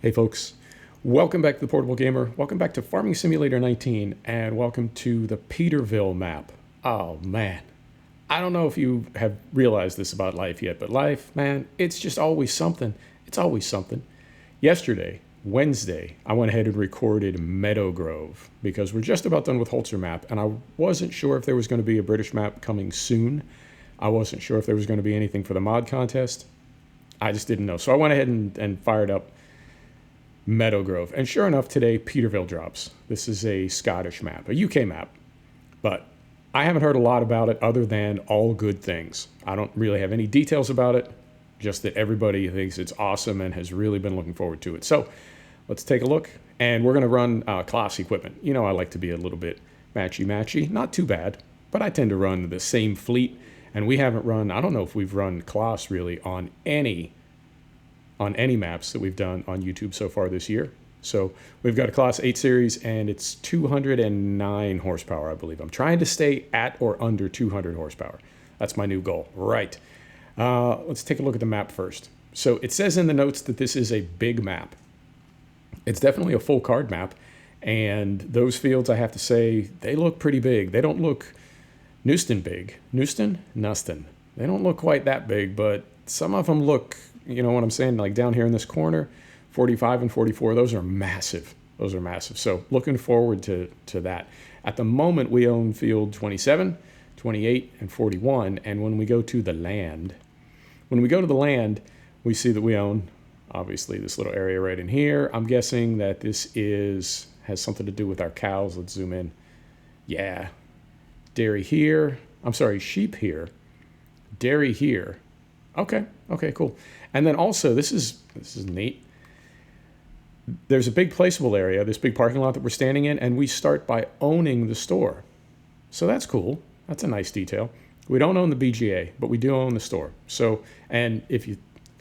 Hey folks, welcome back to the Portable Gamer, welcome back to Farming Simulator 19, and welcome to the Petervill map. Oh man, I don't know if you have realized this about life yet, but life, man, it's just always something. It's always something. Yesterday, Wednesday, I went ahead and recorded Meadow Grove because we're just about done with Holzer map, and I wasn't sure if there was going to be a British map coming soon. I wasn't sure if there was going to be anything for the mod contest. I just didn't know. So I went ahead and fired up Meadow Grove. And sure enough, today, Petervill drops. This is a Scottish map, a UK map. But I haven't heard a lot about it other than all good things. I don't really have any details about it, just that everybody thinks it's awesome and has really been looking forward to it. So let's take a look. And we're going to run class equipment. You know, I like to be a little bit matchy-matchy. Not too bad, but I tend to run the same fleet. And we haven't run, I don't know if we've run class really on any maps that we've done on YouTube so far this year. So we've got a Class 8 series, and it's 209 horsepower, I believe. I'm trying to stay at or under 200 horsepower. That's my new goal. Right. Let's take a look at the map first. So it says in the notes that this is a big map. It's definitely a full card map, and those fields, I have to say, they look pretty big. They don't look Nuston big. Nuston. They don't look quite that big, but some of them look, you know what I'm saying, like down here in this corner, 45 and 44, those are massive. Those are massive. So looking forward to that. At the moment, we own field 27, 28, and 41. And when we go to the land, we see that we own, obviously, this little area right in here. I'm guessing that this has something to do with our cows. Let's zoom in. Yeah. Dairy here. I'm sorry, sheep here. Dairy here. Okay, cool. And then also, this is neat. There's a big placeable area, this big parking lot that we're standing in, and we start by owning the store. So that's cool. That's a nice detail. We don't own the BGA, but we do own the store. So, and if you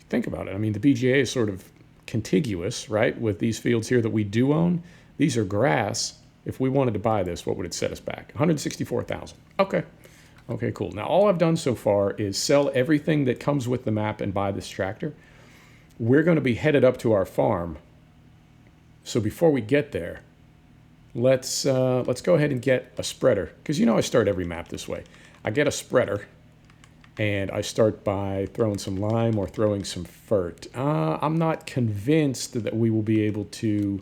think about it, I mean, the BGA is sort of contiguous, right, with these fields here that we do own. These are grass. If we wanted to buy this, what would it set us back? $164,000. Okay, cool. Now, all I've done so far is sell everything that comes with the map and buy this tractor. We're going to be headed up to our farm. So before we get there, let's go ahead and get a spreader. Because you know I start every map this way. I get a spreader, and I start by throwing some lime or throwing some fert. I'm not convinced that we will be able to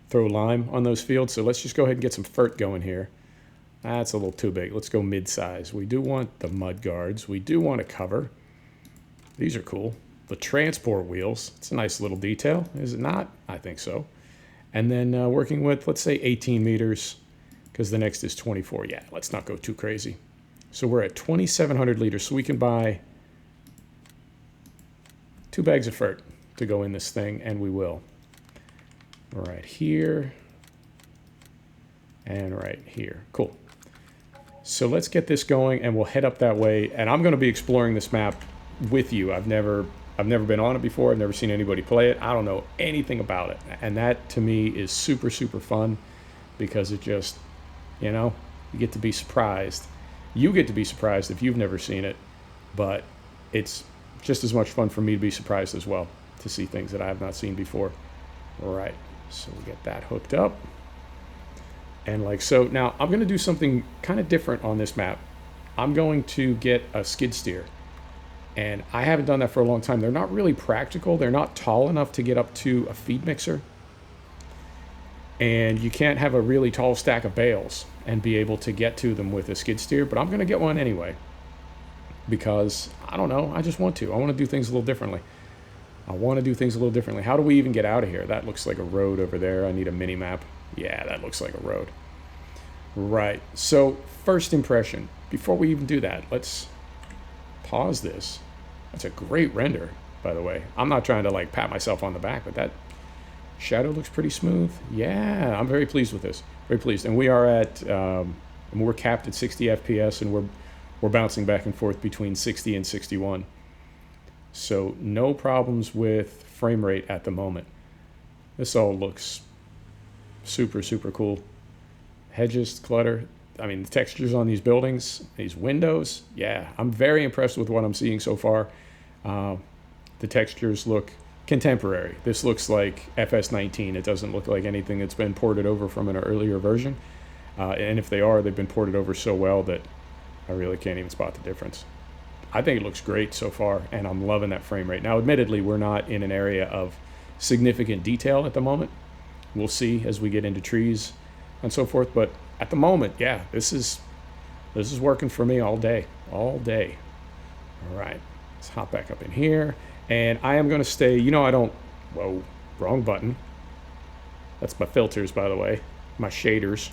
throw lime on those fields, so let's just go ahead and get some fert going here. That's a little too big. Let's go mid-size. We do want the mud guards. We do want a cover. These are cool. The transport wheels. It's a nice little detail, is it not? I think so. And then working with, let's say, 18 meters, because the next is 24. Yeah, let's not go too crazy. So we're at 2,700 liters, so we can buy 2 bags of fert to go in this thing, and we will. Right here and right here. Cool. So let's get this going, and we'll head up that way. And I'm going to be exploring this map with you. I've never been on it before. I've never seen anybody play it. I don't know anything about it. And that, to me, is super, super fun because it just, you know, you get to be surprised. You get to be surprised if you've never seen it, but it's just as much fun for me to be surprised as well, to see things that I have not seen before. All right, so we get that hooked up. And like so, now I'm going to do something kind of different on this map. I'm going to get a skid steer. And I haven't done that for a long time. They're not really practical. They're not tall enough to get up to a feed mixer. And you can't have a really tall stack of bales and be able to get to them with a skid steer. But I'm going to get one anyway. Because, I don't know, I just want to. I want to do things a little differently. How do we even get out of here? That looks like a road over there. I need a mini map. Yeah, that looks like a road. Right. So, first impression. Before we even do that, let's pause this. That's a great render, by the way. I'm not trying to like pat myself on the back, but that shadow looks pretty smooth. Yeah, I'm very pleased with this. Very pleased. And we are at, we're capped at 60 FPS, and we're bouncing back and forth between 60 and 61. So no problems with frame rate at the moment. This all looks super, super cool. Hedges, clutter. I mean, the textures on these buildings, these windows. Yeah, I'm very impressed with what I'm seeing so far. The textures look contemporary. This looks like FS19. It doesn't look like anything that's been ported over from an earlier version. And if they are, they've been ported over so well that I really can't even spot the difference. I think it looks great so far, and I'm loving that frame rate. Now, admittedly, we're not in an area of significant detail at the moment. We'll see as we get into trees and so forth, but at the moment, yeah, this is working for me all day, all day. All right, let's hop back up in here, and I am going to stay, whoa, wrong button. That's my filters, by the way, my shaders.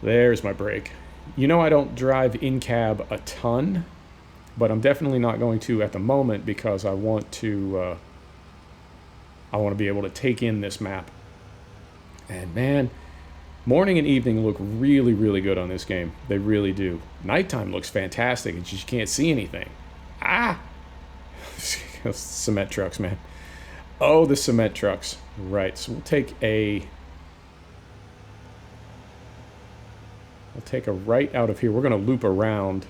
There's my brake. I don't drive in cab a ton, but I'm definitely not going to at the moment because I want to be able to take in this map. And man, morning and evening look really, really good on this game. They really do. Nighttime looks fantastic. It's just you can't see anything. Cement trucks, man. Oh, the cement trucks. Right, so we'll take a right out of here. We're going to loop around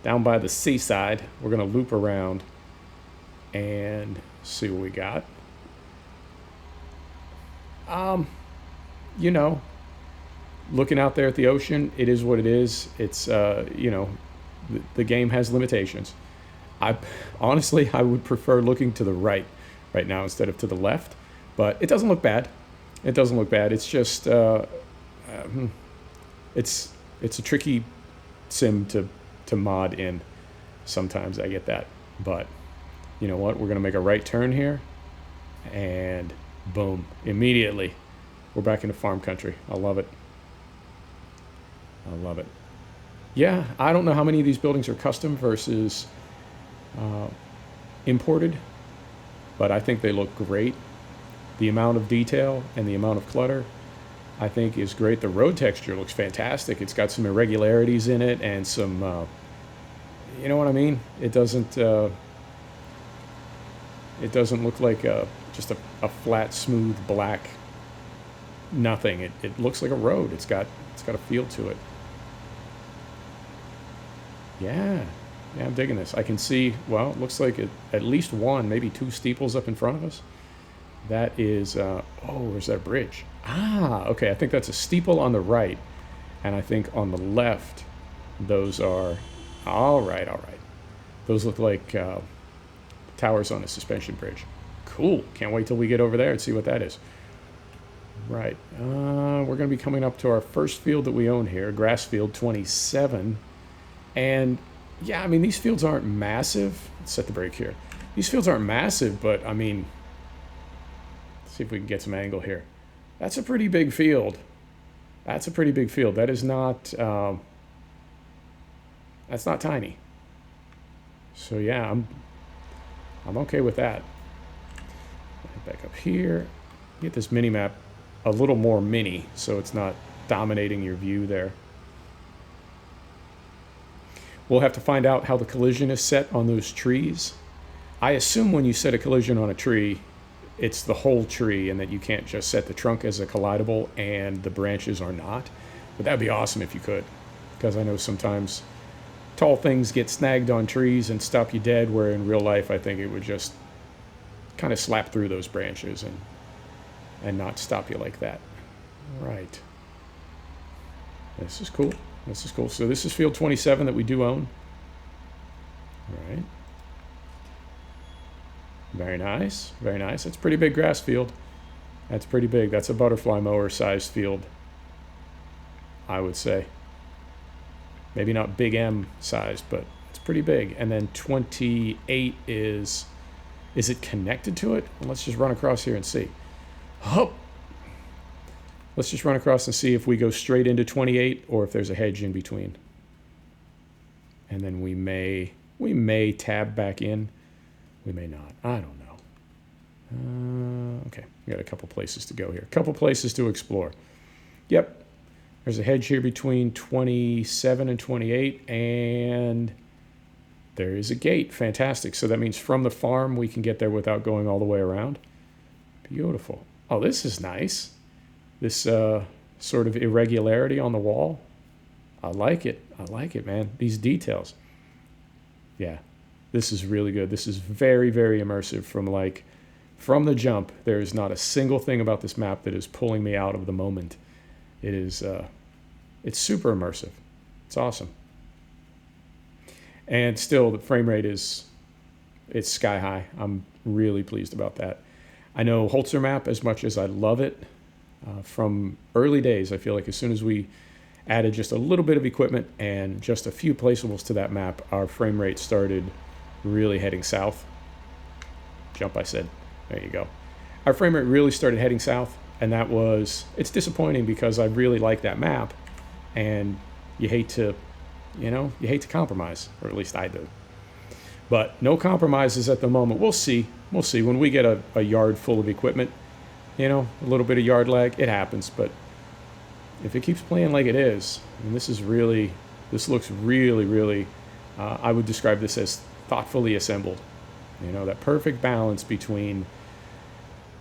down by the seaside. We're going to loop around and see what we got. Looking out there at the ocean, it is what it is. It's, the game has limitations. Honestly, I would prefer looking to the right now instead of to the left, but it doesn't look bad. It doesn't look bad. It's just, it's a tricky sim to mod in. Sometimes I get that, but you know what? We're going to make a right turn here, and boom, immediately we're back into farm country. I love it. I love it. Yeah, I don't know how many of these buildings are custom versus imported, but I think they look great. The amount of detail and the amount of clutter, I think, is great. The road texture looks fantastic. It's got some irregularities in it and some, you know what I mean? It doesn't look like just a flat, smooth, black nothing. It looks like a road. It's got a feel to it. Yeah, I'm digging this. I can see, well, it looks like at least one, maybe two steeples up in front of us. That is, where's that bridge? Okay, I think that's a steeple on the right, and I think on the left, those are, all right. Those look like towers on a suspension bridge. Cool, can't wait till we get over there and see what that is. Right, we're going to be coming up to our first field that we own here, grass field 27, and yeah, I mean, these fields aren't massive. Let's set the brake here. These fields aren't massive, but I mean, let's see if we can get some angle here. That's a pretty big field. That's a pretty big field. That is not, that's not tiny. So yeah, I'm okay with that. Back up here. Get this mini map a little more mini so it's not dominating your view there. We'll have to find out how the collision is set on those trees. I assume when you set a collision on a tree, it's the whole tree and that you can't just set the trunk as a collidable and the branches are not. But that'd be awesome if you could, because I know sometimes tall things get snagged on trees and stop you dead, where in real life I think it would just kind of slap through those branches and not stop you like that. Right. This is cool. This is cool. So this is field 27 that we do own. All right. Very nice. Very nice. That's a pretty big grass field. That's pretty big. That's a butterfly mower sized field, I would say. Maybe not big M sized, but it's pretty big. And then 28 is it connected to it? Well, let's just run across here and see. Oh. Let's just run across and see if we go straight into 28 or if there's a hedge in between. And then we may tab back in. We may not. I don't know. Okay, we got a couple places to go here. A couple places to explore. Yep. There's a hedge here between 27 and 28, and there is a gate. Fantastic. So that means from the farm we can get there without going all the way around. Beautiful. Oh, this is nice. This sort of irregularity on the wall. I like it. I like it, man. These details. Yeah, this is really good. This is very, very immersive from like from the jump, there is not a single thing about this map that is pulling me out of the moment. It is, it's super immersive. It's awesome. And still, the frame rate it's sky high. I'm really pleased about that. I know Holzer map, as much as I love it, from early days, I feel like as soon as we added just a little bit of equipment and just a few placeables to that map, our frame rate started really heading south. Jump, I said. There you go. Our frame rate really started heading south, and it's disappointing because I really like that map, and you hate to compromise, or at least I do. But no compromises at the moment. We'll see. We'll see. When we get a yard full of equipment, a little bit of yard lag, it happens. But if it keeps playing like it is, and this looks really, really, I would describe this as thoughtfully assembled. That perfect balance between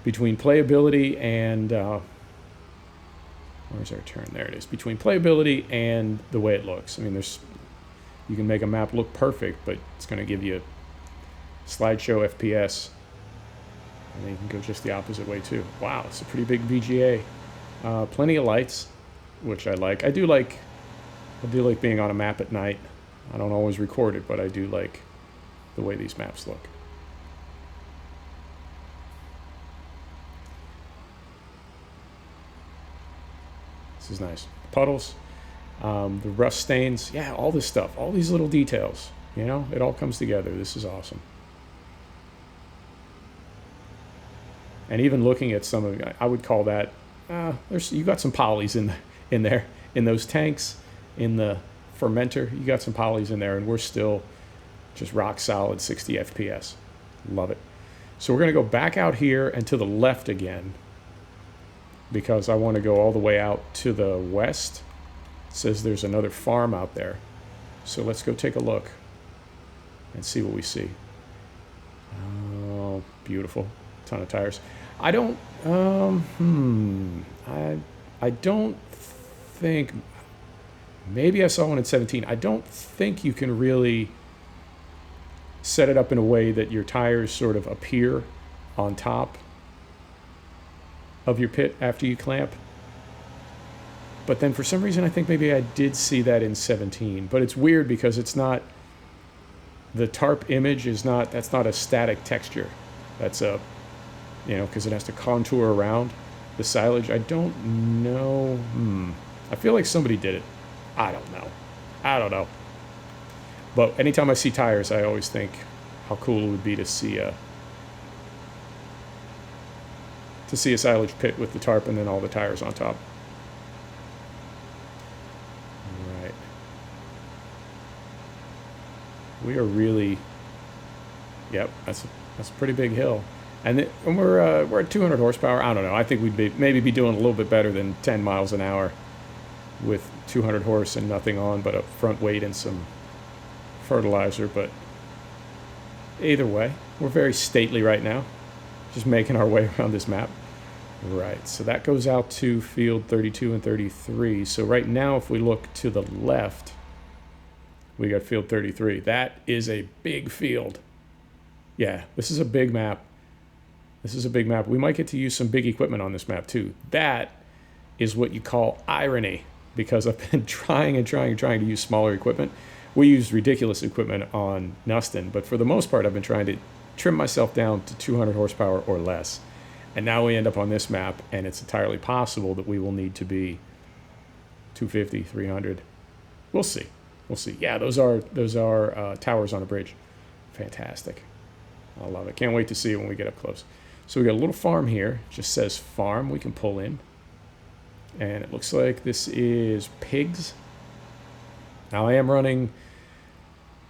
playability and, where's our turn? There it is. Between playability and the way it looks. I mean, you can make a map look perfect, but it's going to give you slideshow FPS. And then you can go just the opposite way too. Wow, it's a pretty big VGA. Plenty of lights, which I like. I do like being on a map at night. I don't always record it, but I do like the way these maps look. This is nice. Puddles, the rust stains, yeah, all this stuff, all these little details, it all comes together. This is awesome. And even looking at some of, I would call that, you got some polys in there, in those tanks, in the fermenter, you got some polys in there, and we're still just rock solid 60 FPS. Love it. So we're going to go back out here and to the left again, because I want to go all the way out to the west. It says there's another farm out there. So let's go take a look and see what we see. Oh, beautiful. Ton of tires. I don't think, maybe I saw one in 17. I don't think you can really set it up in a way that your tires sort of appear on top of your pit after you clamp. But then for some reason I think maybe I did see that in 17. But it's weird because it's not, the tarp image that's not a static texture. That's a, because it has to contour around the silage. I don't know. I feel like somebody did it. I don't know. But anytime I see tires, I always think how cool it would be to see a silage pit with the tarp and then all the tires on top. All right. We are really, yep, that's a pretty big hill. And we're at 200 horsepower. I don't know. I think we'd maybe be doing a little bit better than 10 miles an hour with 200 horse and nothing on but a front weight and some fertilizer. But either way, we're very stately right now, just making our way around this map. Right, so that goes out to field 32 and 33. So right now, if we look to the left, we got field 33. That is a big field. Yeah, this is a big map. We might get to use some big equipment on this map too. That is what you call irony, because I've been trying to use smaller equipment. We use ridiculous equipment on Nustin, but for the most part, I've been trying to trim myself down to 200 horsepower or less. And now we end up on this map, and it's entirely possible that we will need to be 250, 300. We'll see. Yeah, those are towers on a bridge. Fantastic. I love it. Can't wait to see it when we get up close. So we got a little farm here. It just says farm. We can pull in. And it looks like this is pigs. Now I am running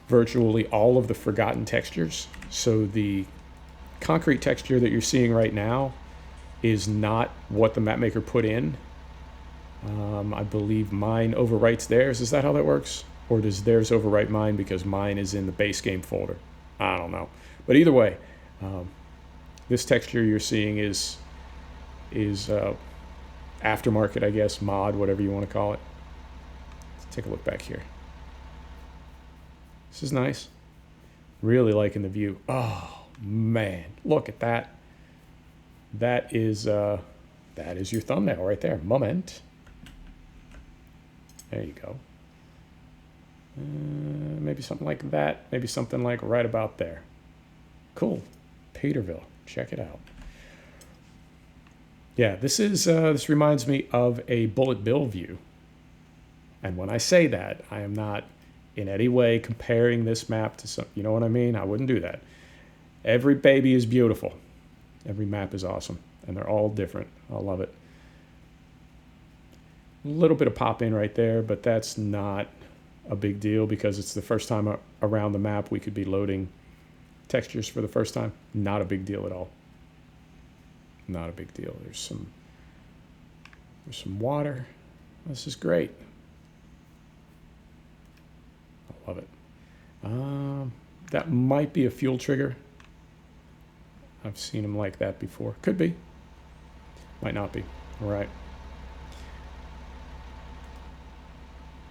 virtually all of the forgotten textures. So the concrete texture that you're seeing right now is not what the map maker put in. I believe mine overwrites theirs. Is that how that works? Or does theirs overwrite mine because mine is in the base game folder? I don't know. But either way, this texture you're seeing is aftermarket, I guess, mod, whatever you want to call it. Let's take a look back here. This is nice. Really liking the view. Oh, man, look at that. that is your thumbnail right there. Moment. There you go. Maybe something like that. Maybe something like right about there. Cool. Petervill. Check it out. Yeah, this reminds me of a bullet bill view. And when I say that, I am not in any way comparing this map to some, you know what I mean? I wouldn't do that. Every baby is beautiful. Every map is awesome. And they're all different. I love it. A little bit of pop in right there, but that's not a big deal because it's the first time around the map we could be loading textures for the first time. Not a big deal at all. Not a big deal. There's some water. This is great. I love it. That might be a fuel trigger. I've seen them like that before. Could be. Might not be. All right.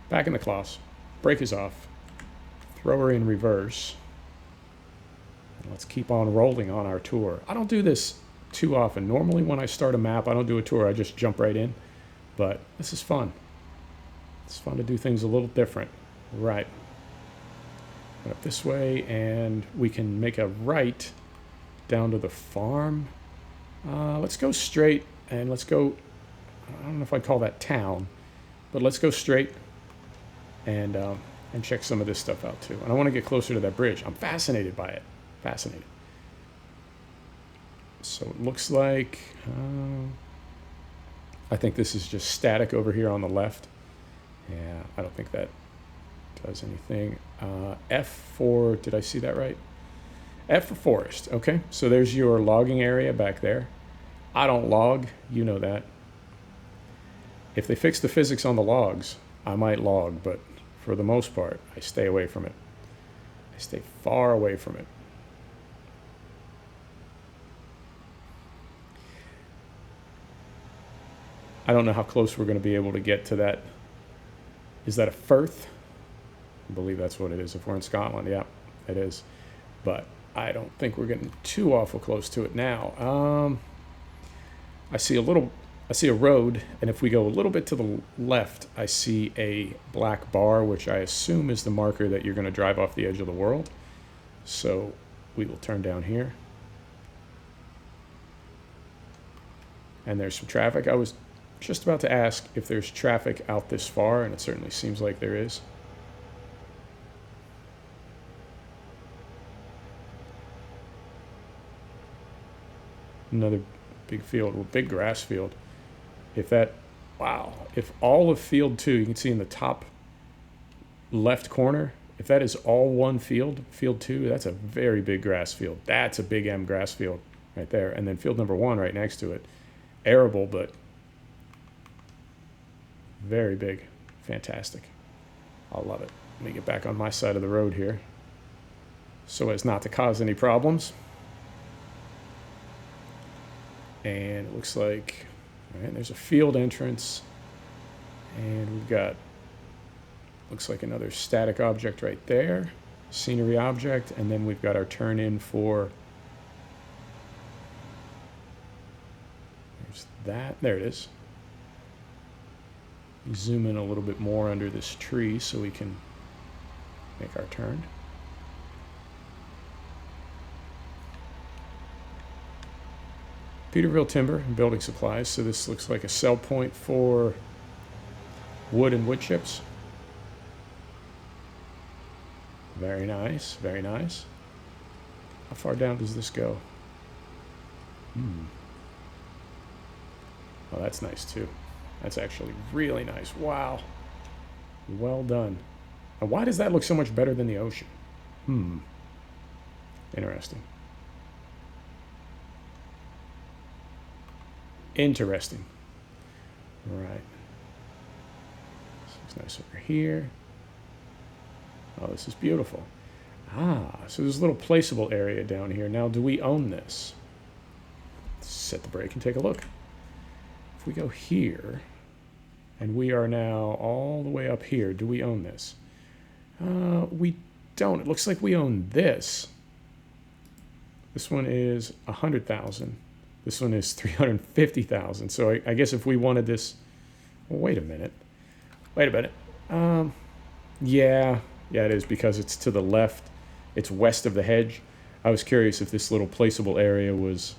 Back in the class. Brake is off. Throw her in reverse. And let's keep on rolling on our tour. I don't do this too often. Normally when I start a map, I don't do a tour. I just jump right in. But this is fun. It's fun to do things a little different. Right. Up this way, and we can make a right down to the farm. Let's go straight, and let's go, I don't know if I'd call that town, but let's go straight and check some of this stuff out too. And I want to get closer to that bridge. I'm fascinated by it. Fascinated. So it looks like, I think this is just static over here on the left. Yeah, I don't think that does anything. F for, did I see that right? F for forest. Okay, so there's your logging area back there. I don't log, you know that. If they fix the physics on the logs, I might log, but for the most part, I stay away from it. I stay far away from it. I don't know how close we're going to be able to get to that. Is that a firth? I believe that's what it is. If we're in Scotland, yeah, it is. But I don't think we're getting too awful close to it now. I see a road, and if we go a little bit to the left, I see a black bar, which I assume is the marker that you're going to drive off the edge of the world. So we will turn down here. And there's some traffic. I was just about to ask if there's traffic out this far, and it certainly seems like there is. Another big field, well, big grass field. If that, wow, if all of field 2, you can see in the top left corner, if that is all one field, field 2, that's a very big grass field. That's a big M grass field right there. And then field number 1 right next to it. Arable, but very big. Fantastic. I love it. Let me get back on my side of the road here so as not to cause any problems. And it looks like, all right, there's a field entrance, and we've got, looks like another static object right there, scenery object, and then we've got our turn in for, there's that, there it is. We zoom in a little bit more under this tree so we can make our turn. Petervill Timber and Building Supplies. So this looks like a sell point for wood and wood chips. Very nice, very nice. How far down does this go? Oh, that's nice too. That's actually really nice. Wow. Well done. And why does that look so much better than the ocean? Interesting. Interesting. All right. This looks nice over here. Oh, this is beautiful. Ah, so there's a little placeable area down here. Now, do we own this? Let's set the brake and take a look. If we go here, and we are now all the way up here, do we own this? We don't. It looks like we own this. This one is 100,000. This one is 350,000. So I guess if we wanted this, well, wait a minute. Yeah, it is because it's to the left. It's west of the hedge. I was curious if this little placeable area was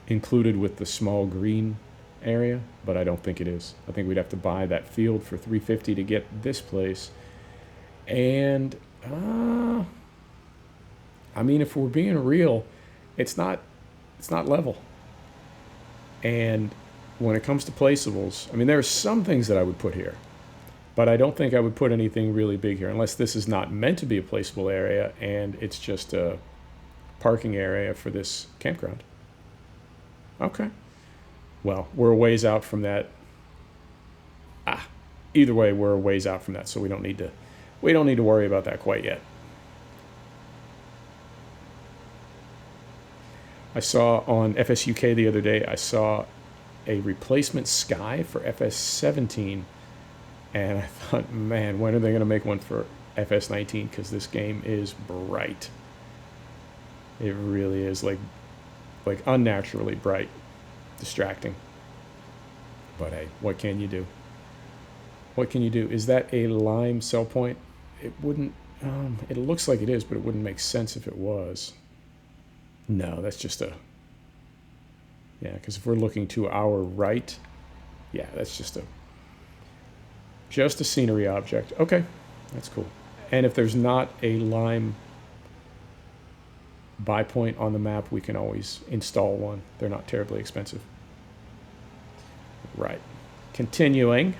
included with the small green area, but I don't think it is. I think we'd have to buy that field for 350 to get this place. And I mean, if we're being real, it's not level. And when it comes to placeables, I mean, there are some things that I would put here, but I don't think I would put anything really big here unless this is not meant to be a placeable area and it's just a parking area for this campground. Okay. Well, we're a ways out from that. Either way, we're a ways out from that, so we don't need to worry about that quite yet. I saw on FS UK the other day, I saw a replacement sky for FS17, and I thought, man, when are they going to make one for FS19? Because this game is bright. It really is like unnaturally bright, distracting. But hey, what can you do? What can you do? Is that a lime cell point? It wouldn't. It looks like it is, but it wouldn't make sense if it was. No, that's just a... Yeah, because if we're looking to our right, yeah, that's just a scenery object. Okay, that's cool. And if there's not a lime buy point on the map, we can always install one. They're not terribly expensive. Right. Continuing.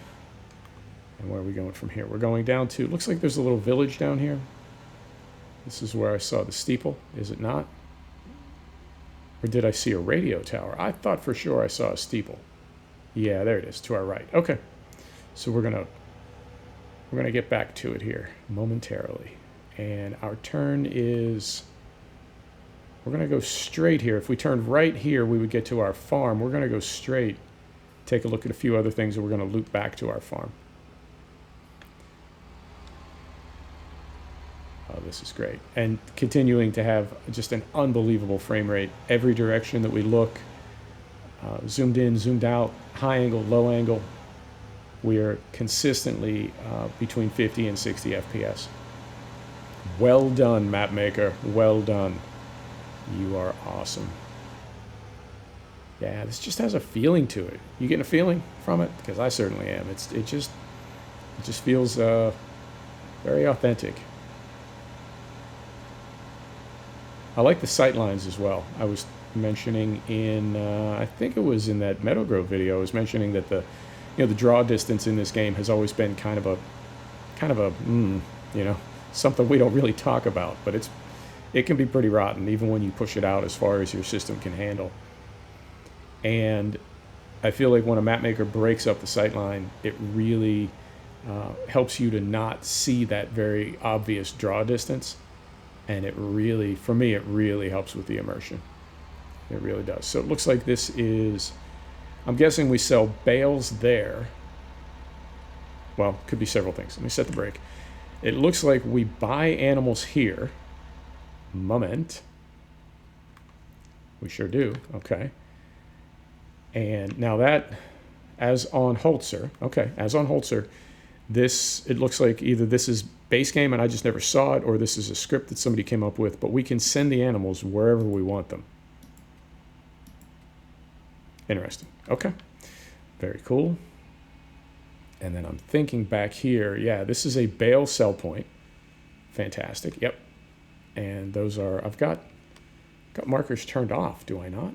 And where are we going from here? We're going down to... Looks like there's a little village down here. This is where I saw the steeple. Is it not? Or did I see a radio tower? I thought for sure I saw a steeple. Yeah, there it is, to our right. Okay. So we're gonna get back to it here momentarily. And our turn is... We're gonna go straight here. If we turned right here, we would get to our farm. We're gonna go straight, take a look at a few other things, and we're gonna loop back to our farm. Oh, this is great. And continuing to have just an unbelievable frame rate. Every direction that we look, zoomed in, zoomed out, high angle, low angle, we are consistently between 50 and 60 FPS. Well done, map maker. Well done. You are awesome. Yeah, this just has a feeling to it. You getting a feeling from it? Because I certainly am. It just feels very authentic. I like the sight lines as well. I was mentioning in, I think it was in that Meadow Grove video, I was mentioning that the draw distance in this game has always been kind of a, something we don't really talk about, but it can be pretty rotten even when you push it out as far as your system can handle. And I feel like when a map maker breaks up the sight line, it really helps you to not see that very obvious draw distance. And it really, for me, it really helps with the immersion. It really does. So it looks like this is, I'm guessing we sell bales there. Well, could be several things. Let me set the brake. It looks like we buy animals here. Moment. We sure do. Okay. And now that, as on Holzer, okay, as on Holzer, this, it looks like either this is base game and I just never saw it, or this is a script that somebody came up with, but we can send the animals wherever we want them. Interesting. Okay. Very cool. And then I'm thinking back here, yeah, this is a bale sell point. Fantastic. Yep. And those are, I've got markers turned off, do I not?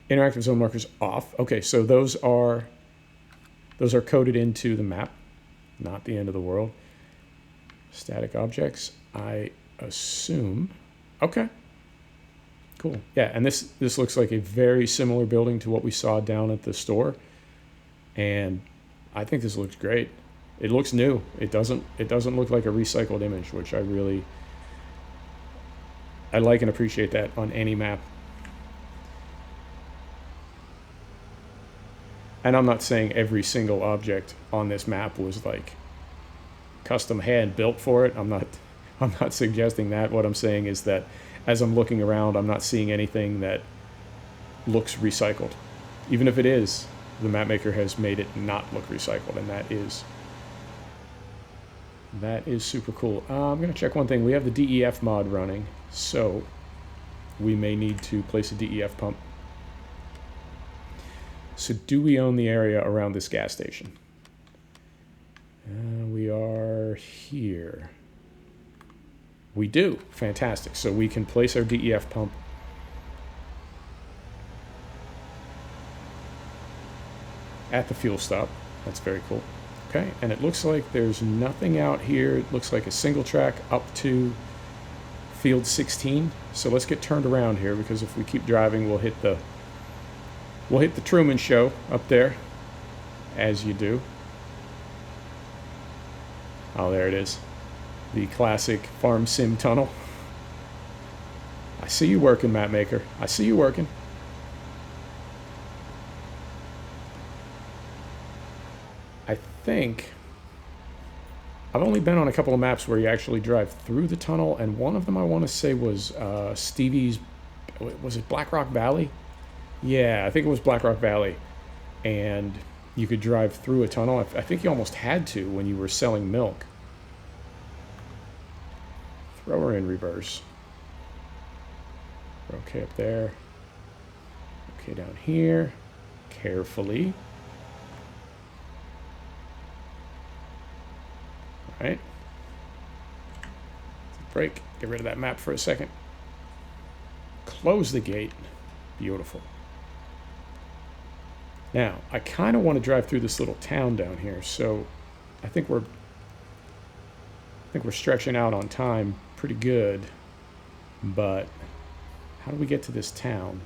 Interactive zone markers off. Okay, so those are coded into the map, not the end of the world. Static objects, I assume. Okay, cool. Yeah, and this looks like a very similar building to what we saw down at the store, and I think this looks great. It looks new. It doesn't look like a recycled image, which I like and appreciate that on any map. And I'm not saying every single object on this map was like custom hand built for it. I'm not suggesting that. What I'm saying is that as I'm looking around, I'm not seeing anything that looks recycled. Even if it is, the map maker has made it not look recycled, and that is super cool. I'm going to check one thing. We have the DEF mod running, so we may need to place a DEF pump. So do we own the area around this gas station? We are here. We do. Fantastic. So we can place our DEF pump at the fuel stop. That's very cool. Okay, and it looks like there's nothing out here. It looks like a single track up to field 16. So let's get turned around here, because if we keep driving, we'll hit the Truman Show up there, as you do. Oh, there it is. The classic farm sim tunnel. I see you working, map maker. I see you working. I think I've only been on a couple of maps where you actually drive through the tunnel, and one of them I want to say was Stevie's. Was it Black Rock Valley? Yeah, I think it was Black Rock Valley, and you could drive through a tunnel. I think you almost had to when you were selling milk. Throw her in reverse. We're okay up there. Okay, down here. Carefully. All right. Brake. Get rid of that map for a second. Close the gate. Beautiful. Now, I kind of want to drive through this little town down here, so I think we're stretching out on time pretty good. But how do we get to this town?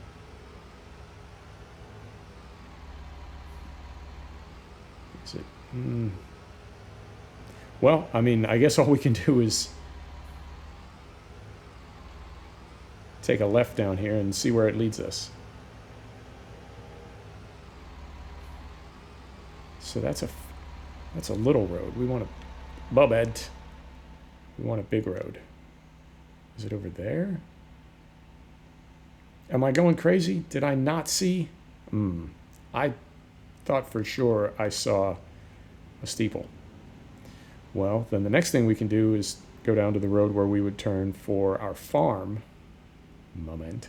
Is it? Well, I mean, I guess all we can do is take a left down here and see where it leads us. So that's a little road. We want a bubhead. We want a big road. Is it over there? Am I going crazy? Did I not see? I thought for sure I saw a steeple. Well, then the next thing we can do is go down to the road where we would turn for our farm. Moment.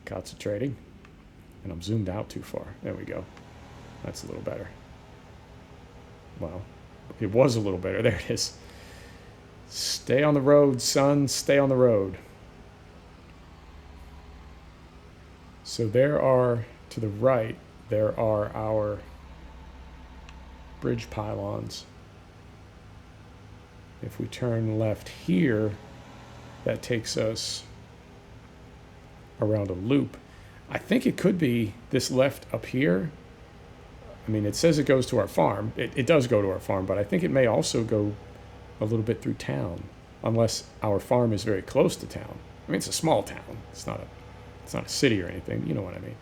Concentrating. And I'm zoomed out too far. There we go. That's a little better. Well, it was a little better. There it is. Stay on the road, son. Stay on the road. So there are, to the right, there are our bridge pylons. If we turn left here, that takes us around a loop. I think it could be this left up here. I mean, it says it goes to our farm. It does go to our farm, but I think it may also go a little bit through town, unless our farm is very close to town. I mean, it's a small town. It's not a city or anything. You know what I mean.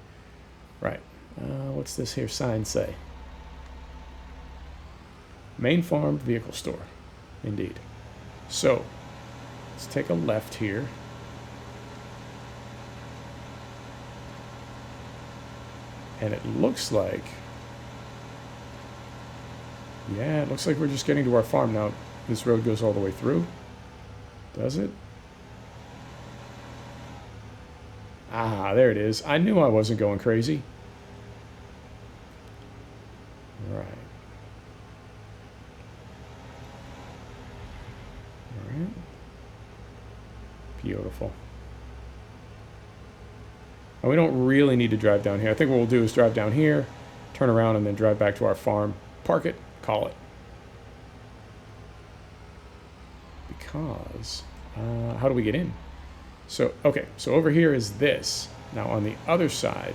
Right. What's this here sign say? Main farm vehicle store. Indeed. So, let's take a left here. And it looks like, yeah, it looks like we're just getting to our farm now. This road goes all the way through. Does it? Ah, there it is. I knew I wasn't going crazy. Right. All right. Beautiful. And we don't really need to drive down here. I think what we'll do is drive down here, turn around, and then drive back to our farm, park it, call it. Because, how do we get in? So, okay, so over here is this. Now on the other side,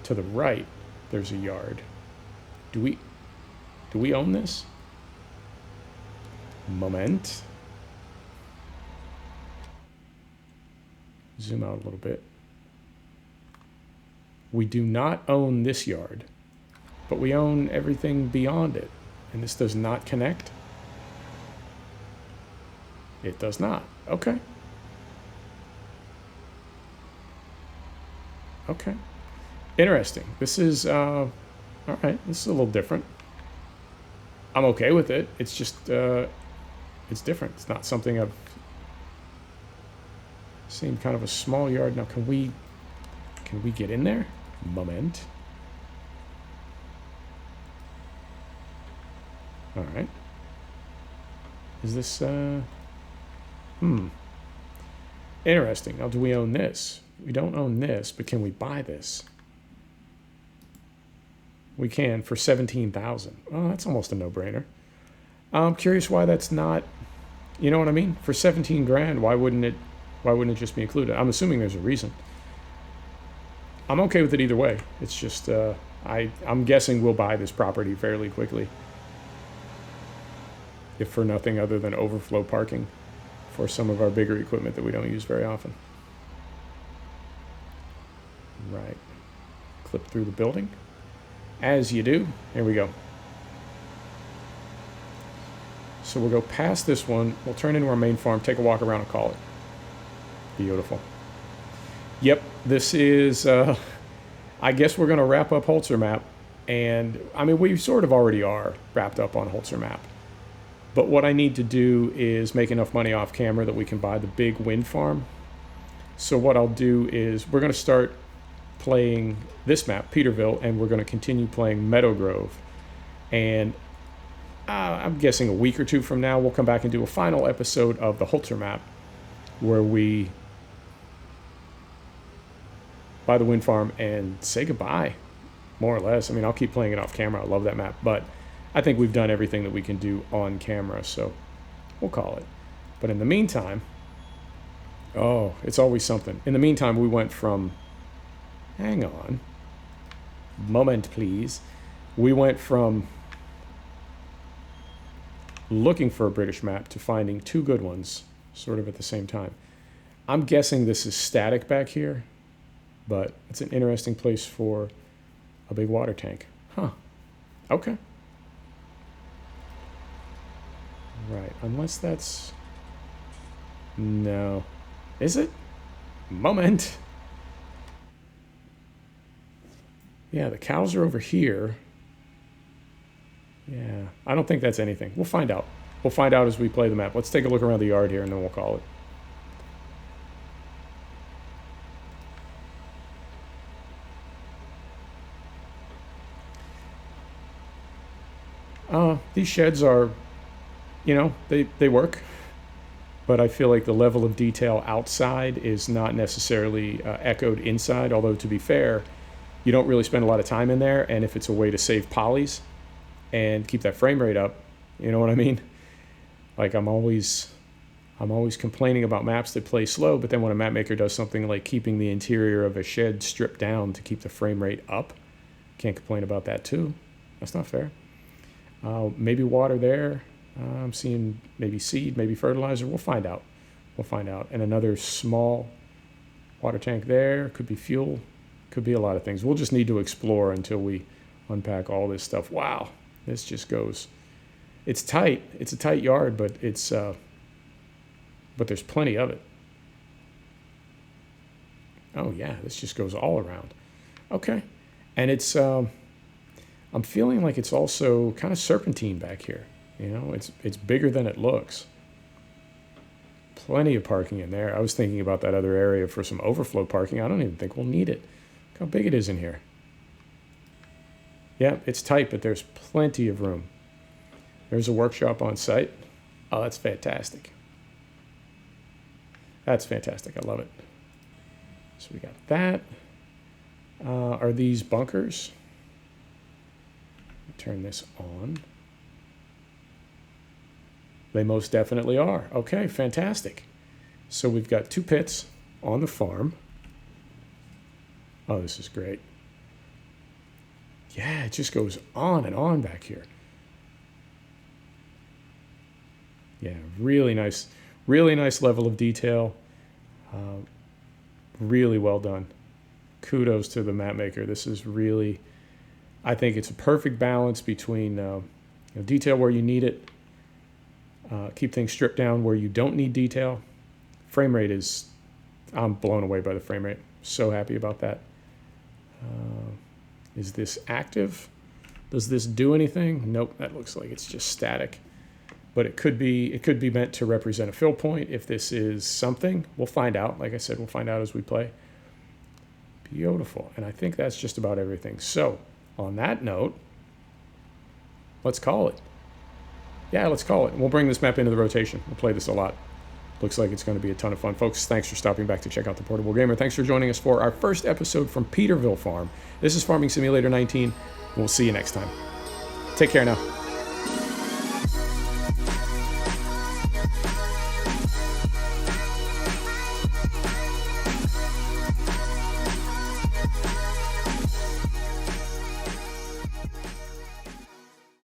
to the right, there's a yard. Do we own this? Moment. Zoom out a little bit. We do not own this yard, but we own everything beyond it. And this does not connect? It does not. Okay. Okay. Interesting. This is, all right, this is a little different. I'm okay with it. It's just, it's different. It's not something I've seen. Kind of a small yard. Now, can we get in there? Moment. All right. Is this, interesting. Now, do we own this? We don't own this, but can we buy this? We can for 17,000. Oh, that's almost a no-brainer. I'm curious why that's not, you know what I mean? For 17 grand, why wouldn't it just be included? I'm assuming there's a reason. I'm okay with it either way. It's just, I'm guessing we'll buy this property fairly quickly. If for nothing other than overflow parking for some of our bigger equipment that we don't use very often. Right. Clip through the building. As you do. Here we go. So we'll go past this one. We'll turn into our main farm, take a walk around and call it. Beautiful. Yep, this is, I guess we're going to wrap up Holzer Map. And, I mean, we sort of already are wrapped up on Holzer Map. But what I need to do is make enough money off camera that we can buy the big wind farm. So what I'll do is we're going to start playing this map, Petervill, and we're going to continue playing Meadow Grove. And I'm guessing a week or two from now, we'll come back and do a final episode of the Holzer Map where we buy the wind farm and say goodbye, more or less. I mean, I'll keep playing it off camera. I love that map, but I think we've done everything that we can do on camera, so we'll call it. But in the meantime, oh, it's always something. In the meantime, we went from, hang on, moment please. We went from looking for a British map to finding two good ones, sort of at the same time. I'm guessing this is static back here, but it's an interesting place for a big water tank. Huh, okay. Right, unless that's, no. Is it? Moment. Yeah, the cows are over here. Yeah, I don't think that's anything. We'll find out. We'll find out as we play the map. Let's take a look around the yard here and then we'll call it. These sheds are, you know, they work, but I feel like the level of detail outside is not necessarily echoed inside, although to be fair, you don't really spend a lot of time in there, and if it's a way to save polys and keep that frame rate up, you know what I mean? Like I'm always complaining about maps that play slow, but then when a map maker does something like keeping the interior of a shed stripped down to keep the frame rate up, can't complain about that too. That's not fair. Maybe water there. I'm seeing maybe seed, maybe fertilizer. We'll find out. We'll find out. And another small water tank there. Could be fuel. Could be a lot of things. We'll just need to explore until we unpack all this stuff. Wow, this just goes. It's tight. It's a tight yard, but it's but there's plenty of it. Oh yeah, this just goes all around. Okay, and it's I'm feeling like it's also kind of serpentine back here. You know, it's bigger than it looks. Plenty of parking in there. I was thinking about that other area for some overflow parking. I don't even think we'll need it. Look how big it is in here. Yeah, it's tight, but there's plenty of room. There's a workshop on site. Oh, that's fantastic. That's fantastic. I love it. So we got that. Are these bunkers? Turn this on. They most definitely are. Okay, fantastic. So we've got two pits on the farm. Oh, this is great. Yeah, it just goes on and on back here. Yeah, really nice level of detail. Really well done. Kudos to the map maker. This is really, I think it's a perfect balance between detail where you need it, keep things stripped down where you don't need detail. Frame rate is, I'm blown away by the frame rate. So happy about that. Is this active? Does this do anything? Nope, that looks like it's just static. But it could be meant to represent a fill point. If this is something, we'll find out. Like I said, we'll find out as we play. Beautiful. And I think that's just about everything. So on that note, let's call it. Yeah, let's call it. We'll bring this map into the rotation. We'll play this a lot. Looks like it's going to be a ton of fun. Folks, thanks for stopping back to check out the Portable Gamer. Thanks for joining us for our first episode from Petervill Farm. This is Farming Simulator 19. We'll see you next time. Take care now.